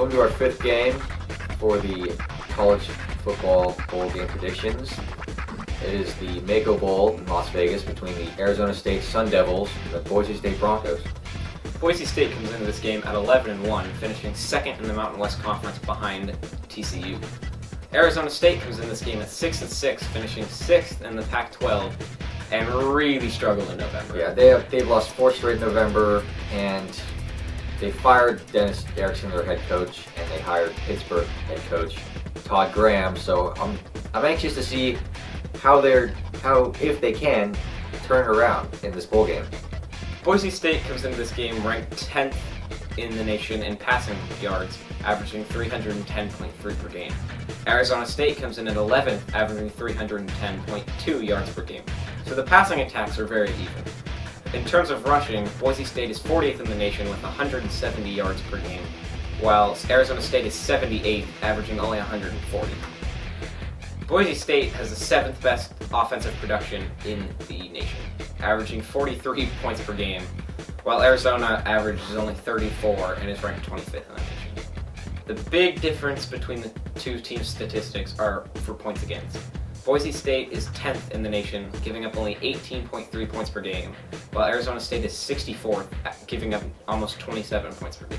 Welcome to our fifth game for the college football bowl game predictions. It is the MAACO Bowl in Las Vegas between the Arizona State Sun Devils and the Boise State Broncos. Boise State comes into this game at 11-1, finishing second in the Mountain West Conference behind TCU. Arizona State comes in this game at 6-6, finishing sixth in the Pac-12, and really struggled in November. Yeah, they've lost 4 straight in November, and they fired Dennis Erickson, their head coach, and they hired Pittsburgh head coach Todd Graham. So I'm anxious to see how if they can turn around in this bowl game. Boise State comes into this game ranked 10th in the nation in passing yards, averaging 310.3 per game. Arizona State comes in at 11th, averaging 310.2 yards per game. So the passing attacks are very even. In terms of rushing, Boise State is 40th in the nation with 170 yards per game, while Arizona State is 78th, averaging only 140. Boise State has the 7th best offensive production in the nation, averaging 43 points per game, while Arizona averages only 34 and is ranked 25th in the nation. The big difference between the two teams' statistics are for points against. Boise State is 10th in the nation, giving up only 18.3 points per game, while Arizona State is 64th, giving up almost 27 points per game.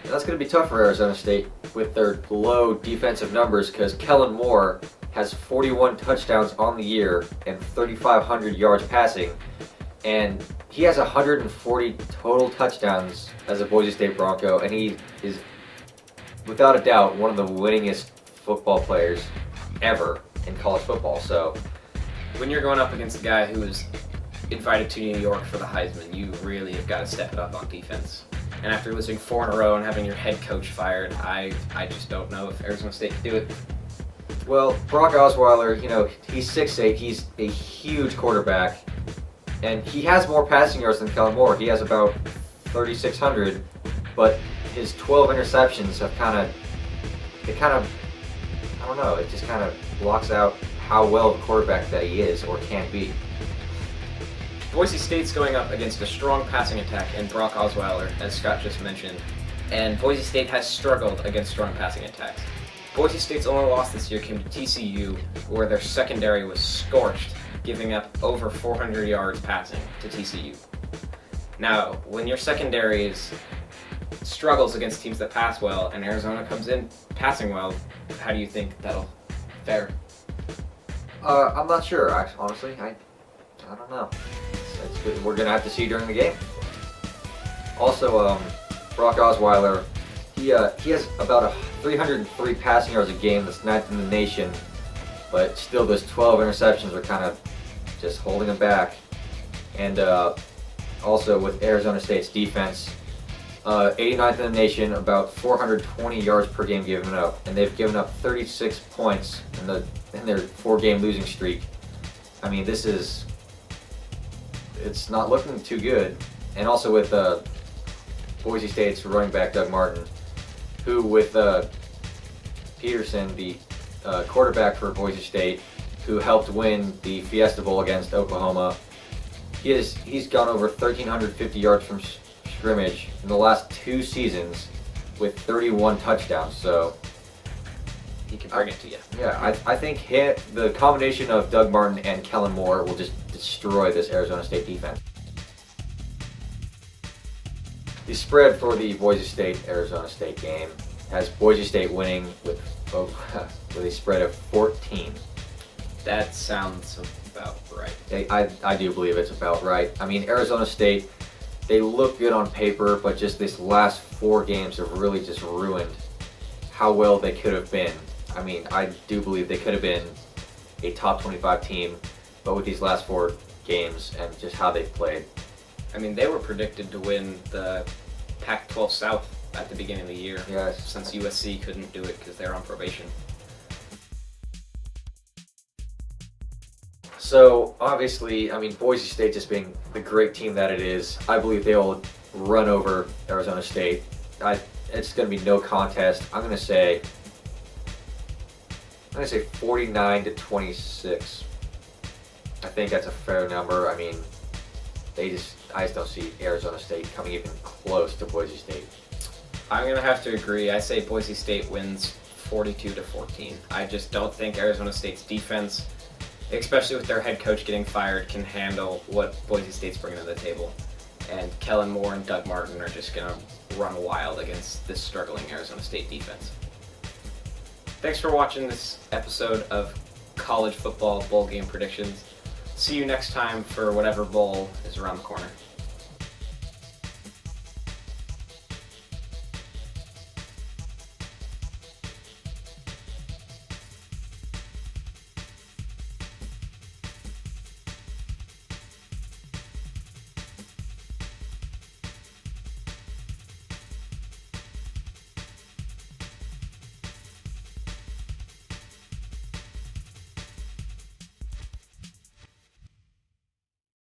And that's going to be tough for Arizona State with their low defensive numbers because Kellen Moore has 41 touchdowns on the year and 3,500 yards passing, and he has 140 total touchdowns as a Boise State Bronco, and he is, without a doubt, one of the winningest football players ever in college football. So when you're going up against a guy who is invited to New York for the Heisman, you really have got to step it up on defense. And after losing 4 in a row and having your head coach fired, I just don't know if Arizona State can do it. Well, Brock Osweiler, he's 6'8", he's a huge quarterback, and he has more passing yards than Kellen Moore. He has about 3,600, but his 12 interceptions have I don't know, it just kind of blocks out how well of a quarterback that he is or can be. Boise State's going up against a strong passing attack in Brock Osweiler, as Scott just mentioned, and Boise State has struggled against strong passing attacks. Boise State's only loss this year came to TCU, where their secondary was scorched, giving up over 400 yards passing to TCU. Now, when your secondary struggles against teams that pass well, and Arizona comes in passing well, how do you think that'll fare? I'm not sure, honestly. I don't know. It's good. We're going to have to see during the game. Also, Brock Osweiler, he has about 303 passing yards a game. That's 9th in the nation, but still those 12 interceptions are kind of just holding him back. And also with Arizona State's defense, 89th in the nation, about 420 yards per game given up, and they've given up 36 points in their 4-game losing streak. I mean, it's not looking too good. And also with Boise State's running back Doug Martin, who with Peterson, the quarterback for Boise State, who helped win the Fiesta Bowl against Oklahoma, he's gone over 1,350 yards from scrimmage in the last 2 seasons with 31 touchdowns. So he can bring it to you. Yeah, I think the combination of Doug Martin and Kellen Moore will just destroy this Arizona State defense. The spread for the Boise State-Arizona State game has Boise State winning with a spread of 14. That sounds about right. I do believe it's about right. I mean, Arizona State, they look good on paper, but just this last 4 games have really just ruined how well they could have been. I mean, I do believe they could have been a top 25 team, but with these last 4 games and just how they've played. I mean, they were predicted to win the Pac-12 South at the beginning of the year, yes, since USC couldn't do it because they're on probation. So, obviously, I mean, Boise State just being the great team that it is, I believe they will run over Arizona State. It's going to be no contest. I'm going to say 49-26. I think that's a fair number. I mean, I just don't see Arizona State coming even close to Boise State. I'm going to have to agree. I say Boise State wins 42-14. I just don't think Arizona State's defense, especially with their head coach getting fired, can handle what Boise State's bringing to the table. And Kellen Moore and Doug Martin are just going to run wild against this struggling Arizona State defense. Thanks for watching this episode of College Football Bowl Game Predictions. See you next time for whatever bowl is around the corner.